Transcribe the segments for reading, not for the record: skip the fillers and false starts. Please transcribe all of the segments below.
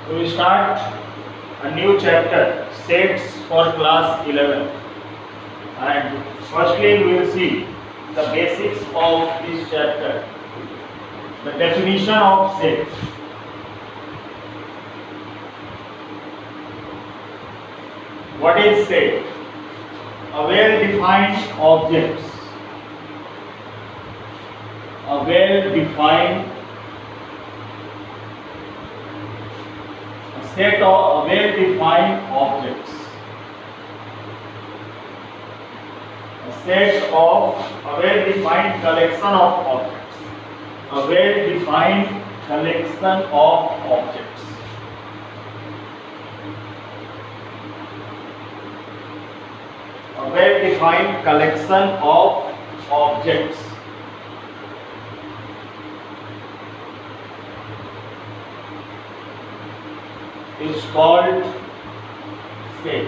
We start a new chapter, sets for class 11. And firstly, we will see the basics of this chapter, the definition of set. What is set? A well-defined objects. A well-defined set of well-defined objects. A set of a well-defined collection of objects. A well-defined collection of objects. A well-defined collection of objects. Is called set.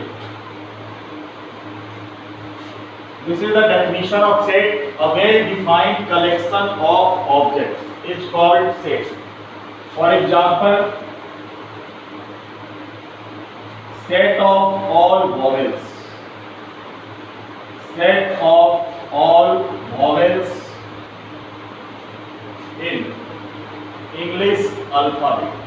This is the definition of set. A well-defined collection of objects is called set. For example, set of all vowels. Set of all vowels in English alphabet.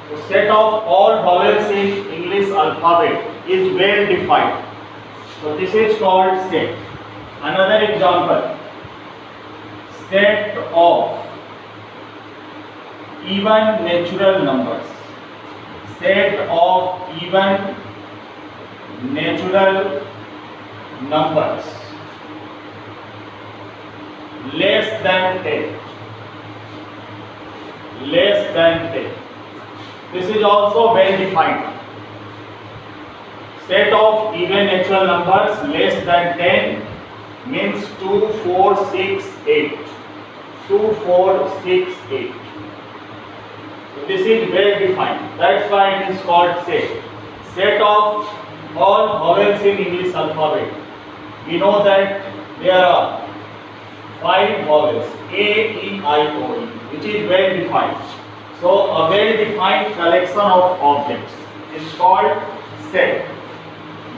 The set of all vowels in English alphabet is well defined. So this is called set. Another example, set of even natural numbers. Set of even natural numbers less than 10. Less than 10. This is also well defined. Set of even natural numbers less than 10 means 2, 4, 6, 8. 2, 4, 6, 8. So this is well defined. That's why it is called set. Set of all vowels in English alphabet. We know that there are 5 vowels A, E, I, O, E, which is well defined. So a well-defined collection of objects is called set.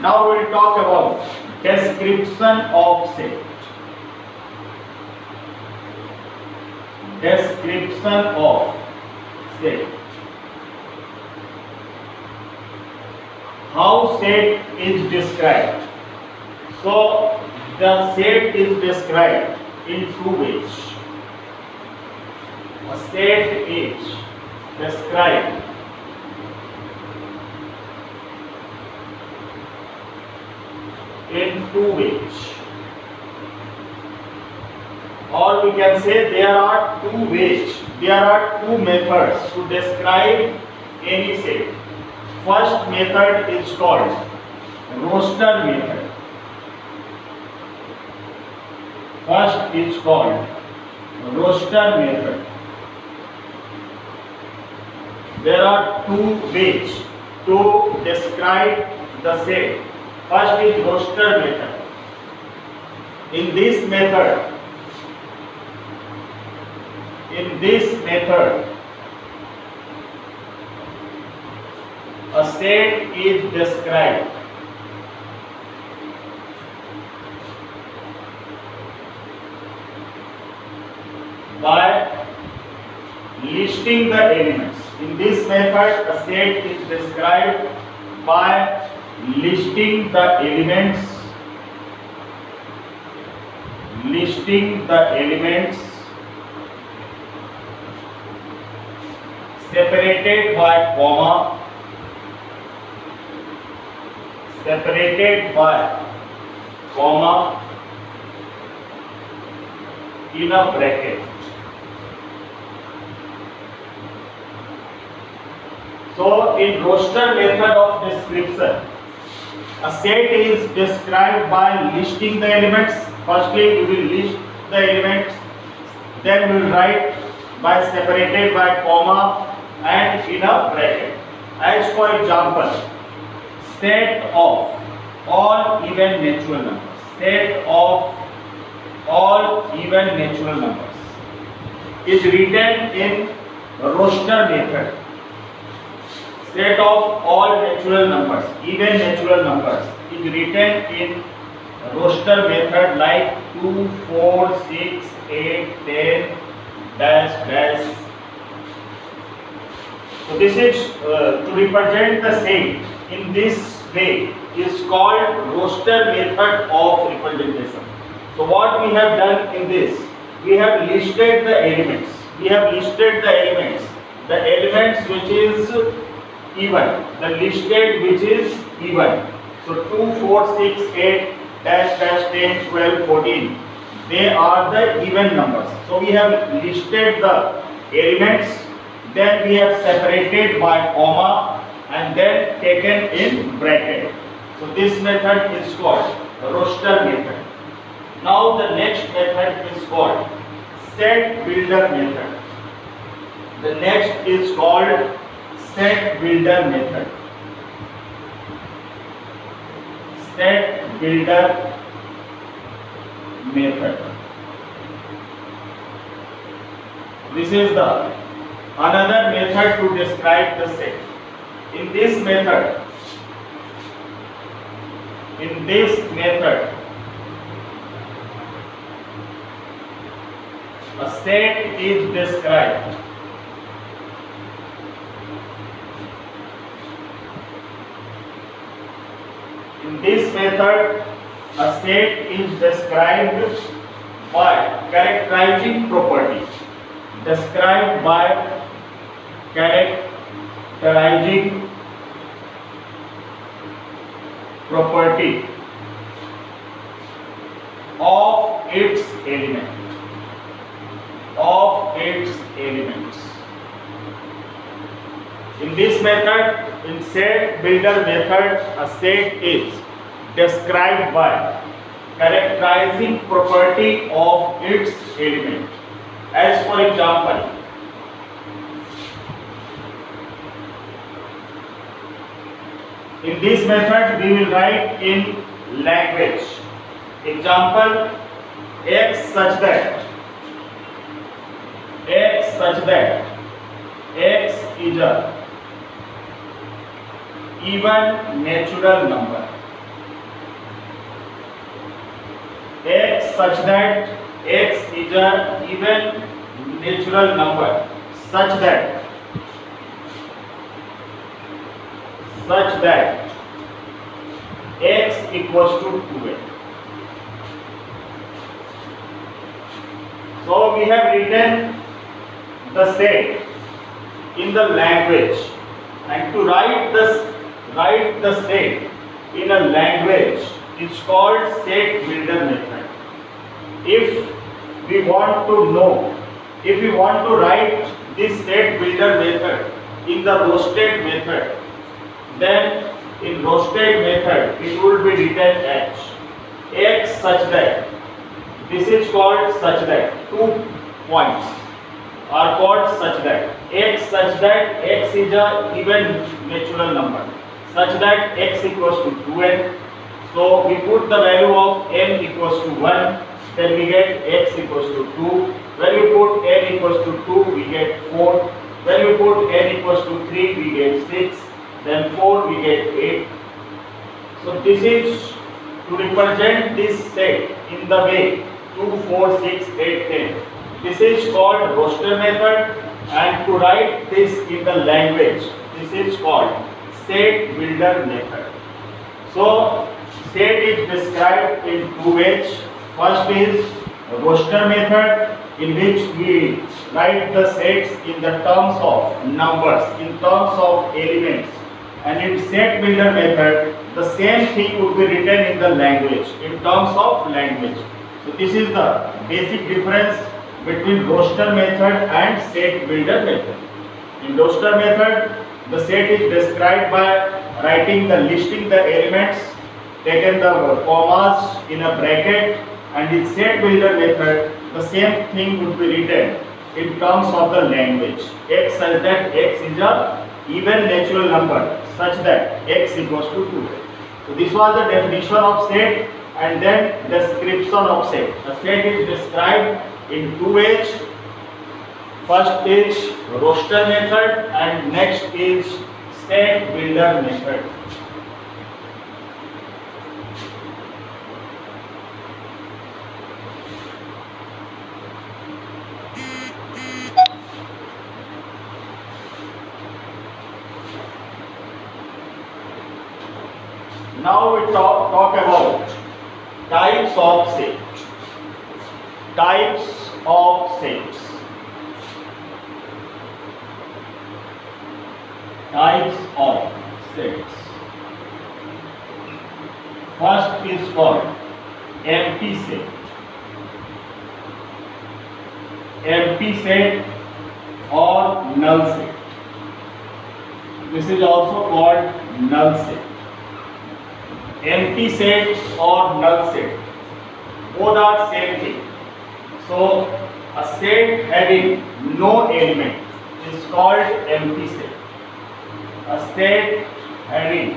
Now we will talk about description of set. Description of set. How set is described? So the set is described in 2 ways. A set is described in 2 ways, or we can say there are 2 ways, there are 2 methods to describe any set. First method is called roster method. First is called roster method. There are 2 ways to describe the set. First is roster method. In this method, a set is described by listing the elements. In this method, a set is described by listing the elements, separated by comma, in a bracket. So in roster method of description, a set is described by listing the elements. Firstly, we will list the elements, then we will write by separated by comma and in a bracket. As for example, set of all even natural numbers. Set of all even natural numbers is written in roster method. Set of all natural numbers, even natural numbers, is written in roster method like 2, 4, 6, 8, 10, dash, dash. So this is to represent the same in this way is called roster method of representation. So what we have done in this, we have listed the elements. We have listed the elements which is even, the listed which is even. So 2, 4, 6, 8, dash, dash, 10, 12, 14. They are the even numbers. So we have listed the elements, then we have separated by comma and then taken in bracket. So this method is called roster method. Now the next method is called set builder method. The next is called set builder method. Set builder method. This is the another method to describe the set. In this method, a set is described a set is described by characterizing property. Described by characterizing property of its element. In this method, in set builder method, a set is described by characterizing property of its element. As for example, in this method we will write in language. Example, x such that x is a even natural number. X such that x is a even natural number such that x equals to 2n. So we have written the set in the language, and to write the set in a language is called set builder method. If we want to write this set builder method in the roasted method, then in roasted method it would be written as x such that, this is called such that, 2 points are called such that, x such that x is a even natural number such that x equals to 2n. So we put the value of n equals to 1, then we get x equals to 2. When we put n equals to 2, we get 4. When we put n equals to 3, we get 6. Then 4, we get 8. So this is to represent this set in the way 2, 4, 6, 8, 10. This is called roster method, and to write this in the language, this is called set builder method. So set is described in 2 ways. First is roster method, in which we write the sets in the terms of numbers, in terms of elements. And in set builder method, the same thing would be written in the language, in terms of language. So this is the basic difference between roster method and set builder method. In roster method, the set is described by writing listing the elements, taken the commas in a bracket, and in set builder method, the same thing would be written in terms of the language. X such that x is a even natural number such that x equals to 2. So this was the definition of set, and then description of set. A set is described in two ways. First is roster method and next is set builder method. Now we talk about types of set. Types of sets. Types of sets. First is called empty set. Empty set or null set. This is also called null set. Empty set or null set, both are same thing. So a set having no element is called empty set. A set having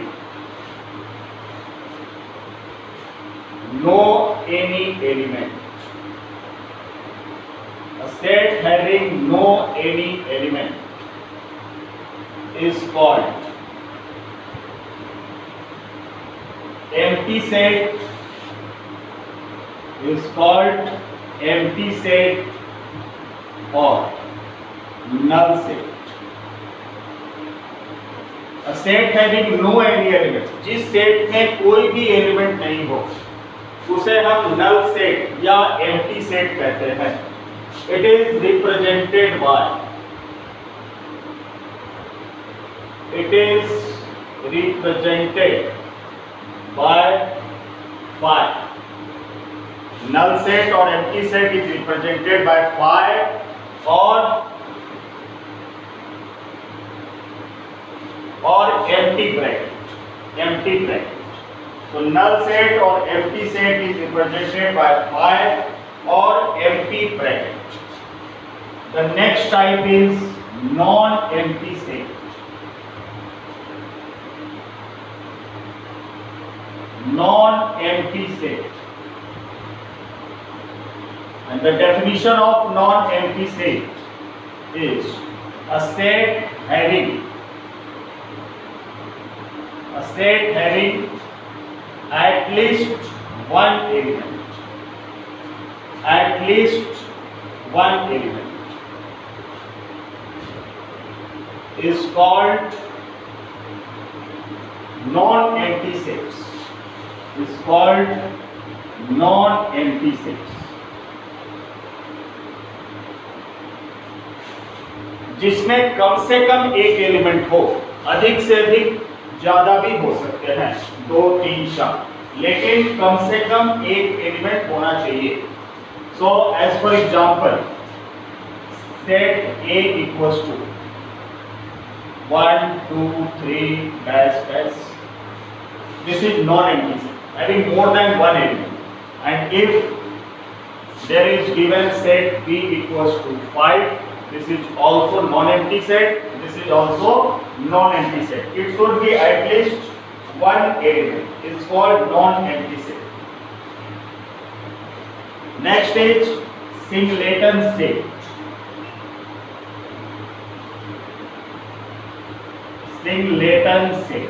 no any element. A set having no any element is called empty set. Is called empty set or null set. A set having no any element, जिस set में कोई भी element नहीं हो उसे हम null set या empty set कहते हैं. It is represented by phi. Null set or empty set is represented by phi or empty bracket. So null set or empty set is represented by phi or empty bracket. The next type is non-empty set. Non-empty set. And the definition of non-empty set is a set having at least one element. At least one element is called non-empty sets. Is called non-empty sets. जिसमें कम से कम एक element हो, अधिक से अधिक ज्यादा भी हो सकते हैं, 2, 3, 4, लेकिन कम से कम एक एलिमेंट होना चाहिए. So as for example set A equals to 1, 2, 3 dash dash. This is non-empty set having more than one element, and if there is given set B equals to 5, this is also non-empty set. This is also non-empty set. It should be at least one element. It's called non-empty set. Next is singleton set. Singleton set.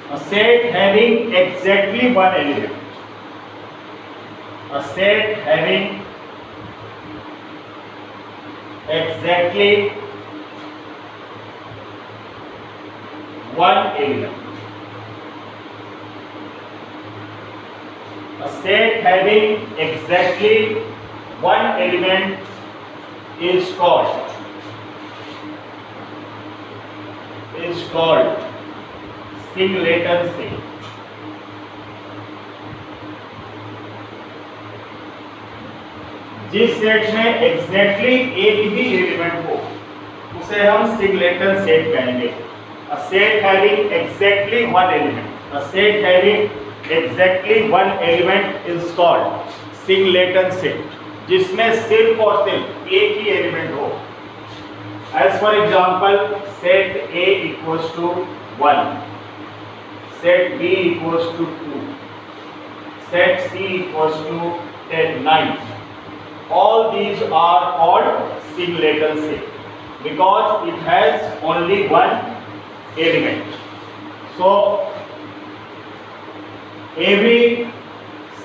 A set having exactly one element. A set having exactly one element. A set having exactly one element is called singleton set. जिस set में exactly एक ही element हो उसे हम singleton set कहेंगे. A set having exactly one element. A set having exactly one element is called singleton set. जिसमें सिर्फ और सिर्फ एक ही एलिमेंट हो. As for example, set A equals to 1. set B equals to 2, set C equals to 10, 9. All these are called singleton set because it has only one element. So every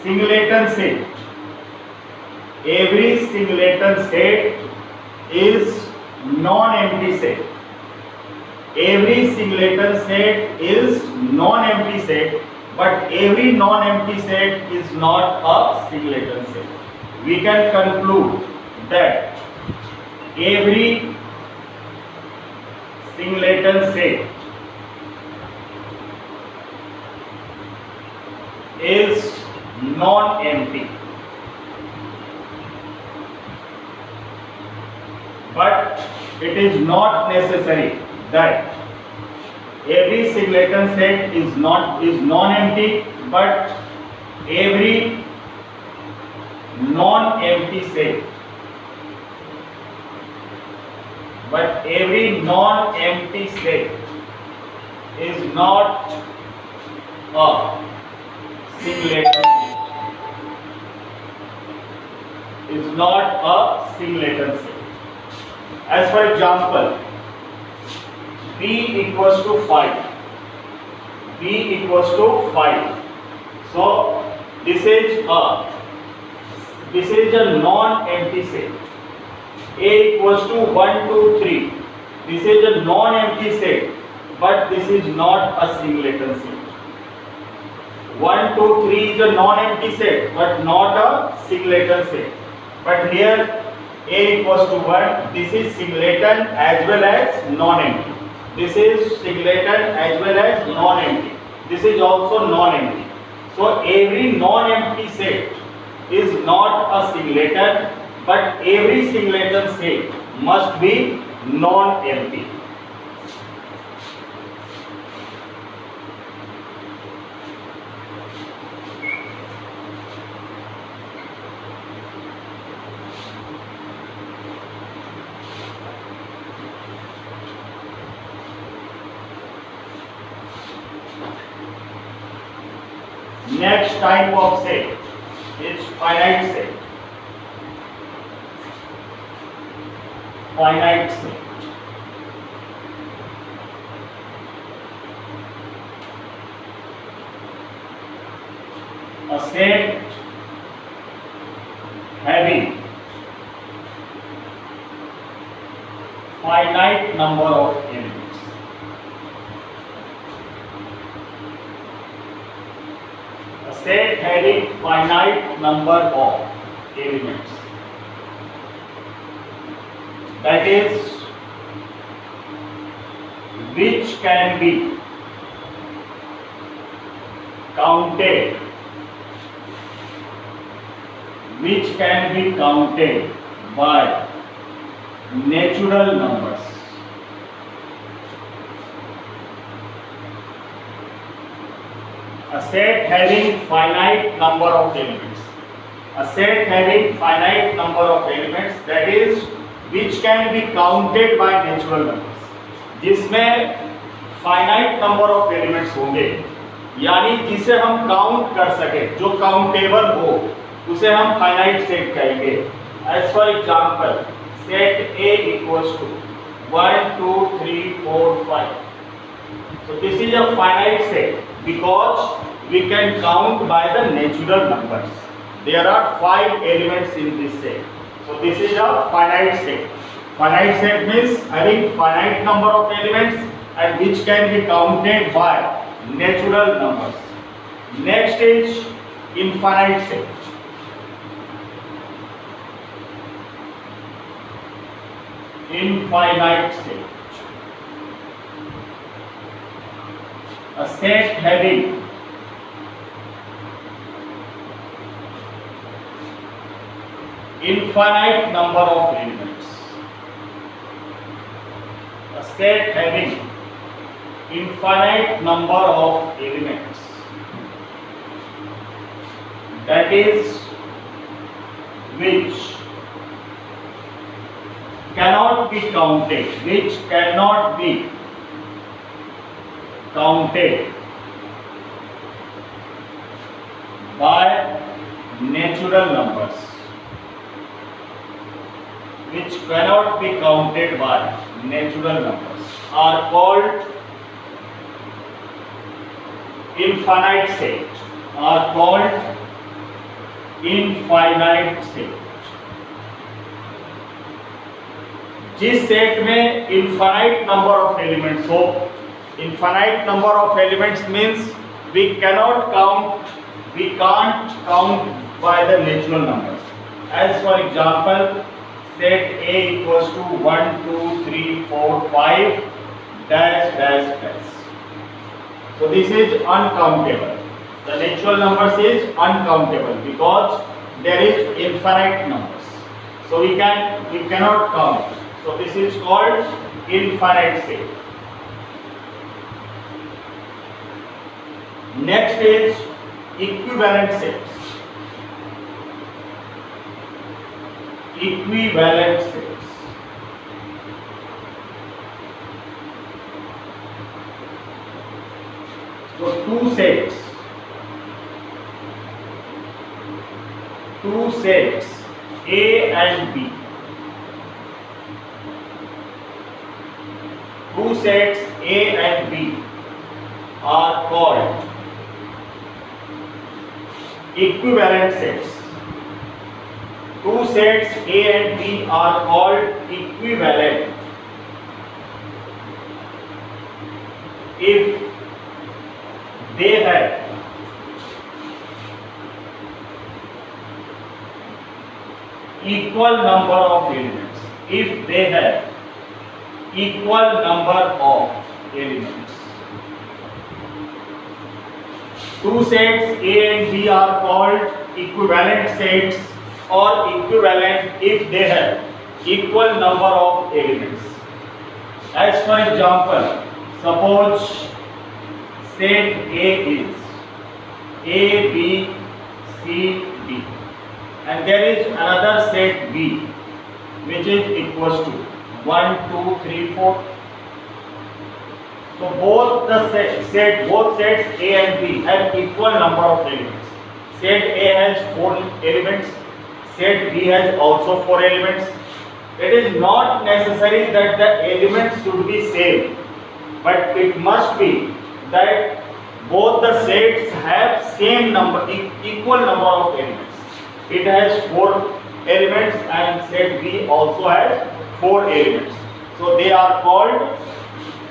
singleton set is non-empty set. Every singleton set is non-empty set, but every non-empty set is not a singleton set. We can conclude that every singleton set is non-empty, but it is not necessary that every singleton set is non-empty, but every non-empty set is not a singleton set. Is not a singleton set. As for example, B equals to 5. B equals to 5. So this is a non-empty set. A equals to 1, 2, 3. This is a non-empty set, but this is not a singleton set. 1, 2, 3 is a non-empty set, but not a singleton set. But here A equals to 1. This is singleton as well as non-empty. This is singleton as well as non-empty. This is also non-empty. So every non-empty set is not a singleton, but every singleton set must be non-empty. Next type of set is finite set. Finite set. A set having finite number of elements. Set having finite number of elements, that is, which can be counted, by natural numbers. A set having finite number of elements. A set having finite number of elements, that is, which can be counted by natural numbers. जिसमें finite number of elements होंगे, यानी जिसे हम count कर सके, जो countable हो, उसे हम finite set कहेंगे. As for example, set A equals to 1, 2, 3, 4, 5. So this is a finite set because we can count by the natural numbers. There are 5 elements in this set. So this is a finite set. Finite set means having finite number of elements and which can be counted by natural numbers. Next is infinite set. Infinite set. A set having infinite number of elements. A set having infinite number of elements, that is, which cannot be counted, by natural numbers, which cannot be counted by natural numbers, are called infinite set. Are called infinite set. जिस set में infinite number of elements हो, infinite number of elements means we can't count by the natural numbers. As for example, set A equals to 1 2 3 4 5 dash dash dash. So this is uncountable. The natural numbers is uncountable because there is infinite numbers. So we cannot count. So this is called infinite set. Next is equivalent sets. Equivalent sets. So two sets A and B. Two sets A and B are called equivalent sets. Two sets A and B are called equivalent if they have equal number of elements. If they have equal number of elements. Two sets A and B are called equivalent sets or equivalent if they have equal number of elements. As for example, suppose set A is A, B, C, D, and there is another set B which is equals to 1 2 3 4. So both sets A and B have equal number of elements. Set A has 4 elements, set B has also 4 elements. It is not necessary that the elements should be same, but it must be that both the sets have same number, equal number of elements. It has 4 elements and set B also has 4 elements. So they are called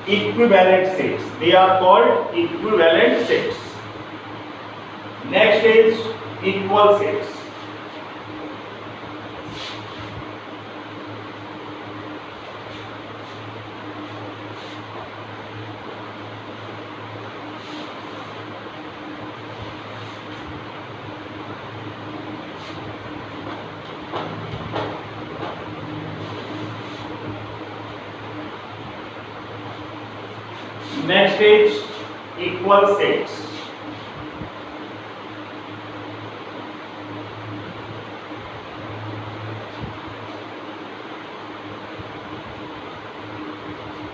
equivalent sets. They are called equivalent sets. Next is equal sets. Next is equal sets.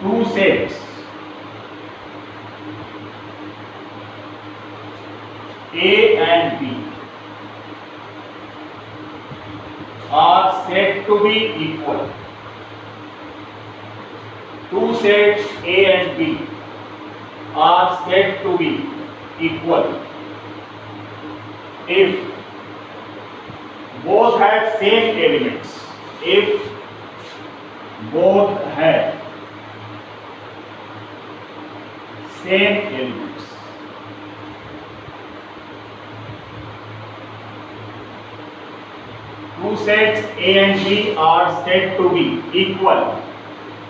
Two sets A and B are said to be equal. Two sets A and B are said to be equal if both have same elements. If both have same elements. Two sets A and B are said to be equal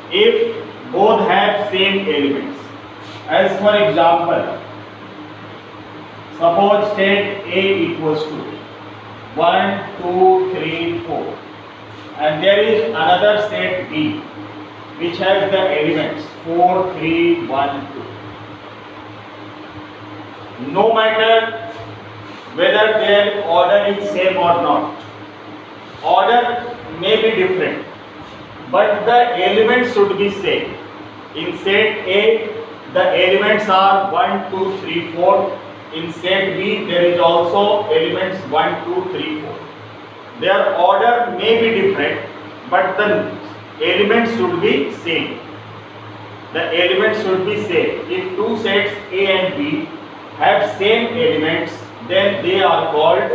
if both have same elements. As for example, suppose set A equals to 1 2 3 4 and there is another set B which has the elements 4 3 1 2. No matter whether their order is same or not, order may be different, but the elements should be same. In set A, the elements are 1 2 3 4 in set B there is also elements 1, 2, 3, 4. Their order may be different, but the elements should be same. The elements should be same. If two sets A and B have same elements, then they are called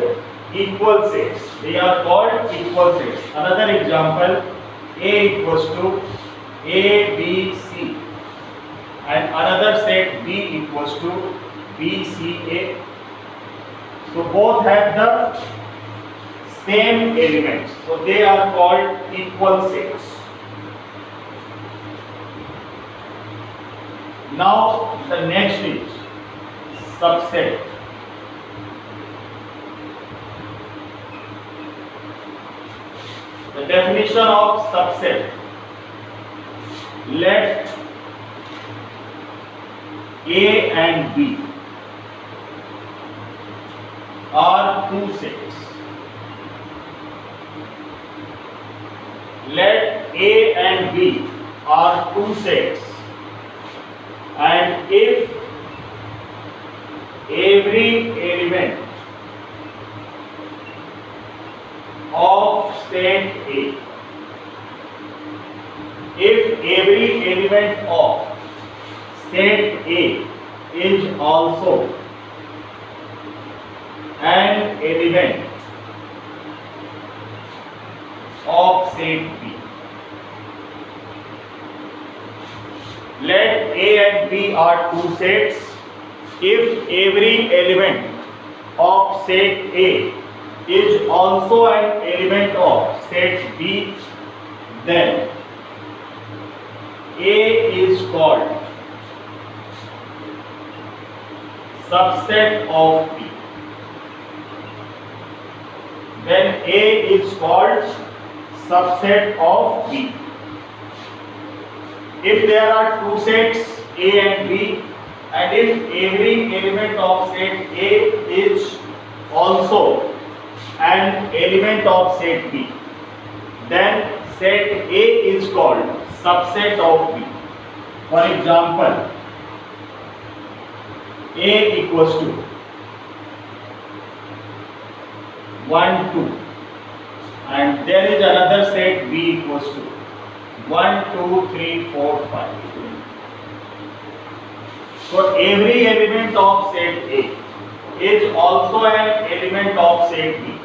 equal sets. They are called equal sets. Another example, A equals to A, B, C, and another set B equals to B, C, A. So both have the same elements. So they are called equal sets. Now the next is subset. The definition of subset: let A and B are two sets. Let A and B are two sets, and if every element of set A, if every element of set A is also an element of set B. Let A and B are two sets. If every element of set A is also an element of set B, then A is called subset of B. Then A is called subset of B. If there are two sets A and B, and if every element of set A is also an element of set B, then set A is called subset of B. For example, A equals to 1, 2, and there is another set B equals to 1, 2, 3, 4, 5. So every element of set A is also an element of set B.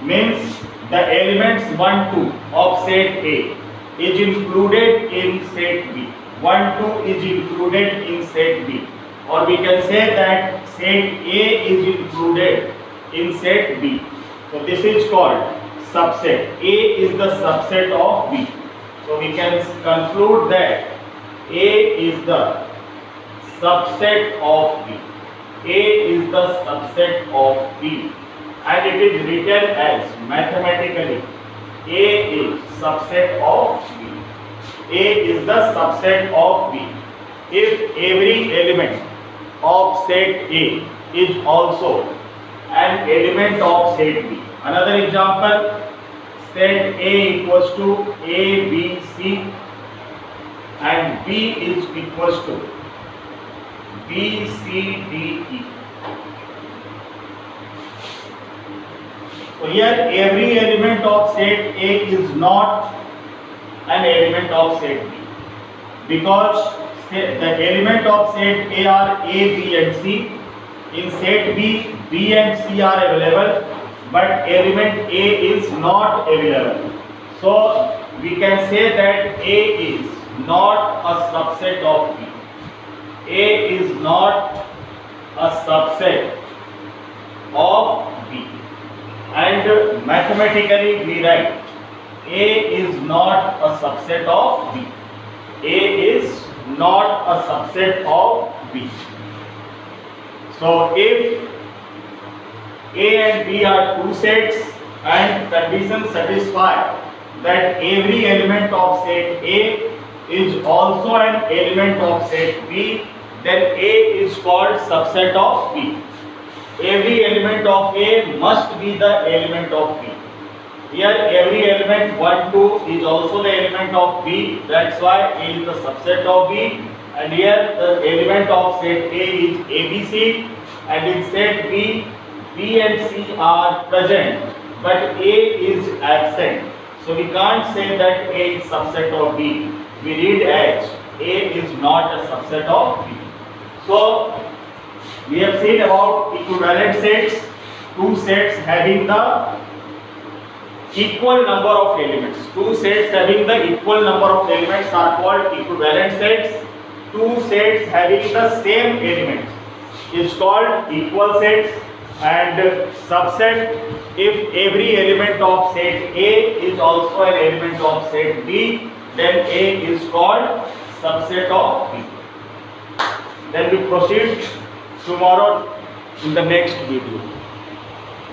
Means the elements 1, 2 of set A is included in set B. 1, 2 is included in set B. Or we can say that set A is included in set B. So this is called subset. A is the subset of B. So we can conclude that A is the subset of B. A is the subset of B, and it is written as mathematically A is subset of B. A is the subset of B if every element of set A is also an element of set B. Another example, set A equals to A, B, C, and B is equals to B, C, D, E. So here every element of set A is not an element of set B, because the element of set A are A, B and C. In set B, B and C are available, but element A is not available. So we can say that A is not a subset of B. A is not a subset of B, and mathematically we write A is not a subset of B. A is not a subset of B. So if A and B are two sets and conditions satisfy that every element of set A is also an element of set B, then A is called subset of B. Every element of A must be the element of B. Here every element 1, 2 is also the element of B. That's why A is the subset of B, and here the element of set A is ABC, and in set B, B and C are present, but A is absent. So we can't say that A is subset of B. We read as A is not a subset of B. So we have seen about equivalent sets, two sets having the equal number of elements. Two sets having the equal number of elements are called equivalent sets. Two sets having the same elements is called equal sets. And subset, if every element of set A is also an element of set B, then A is called subset of B. Then we proceed tomorrow in the next video.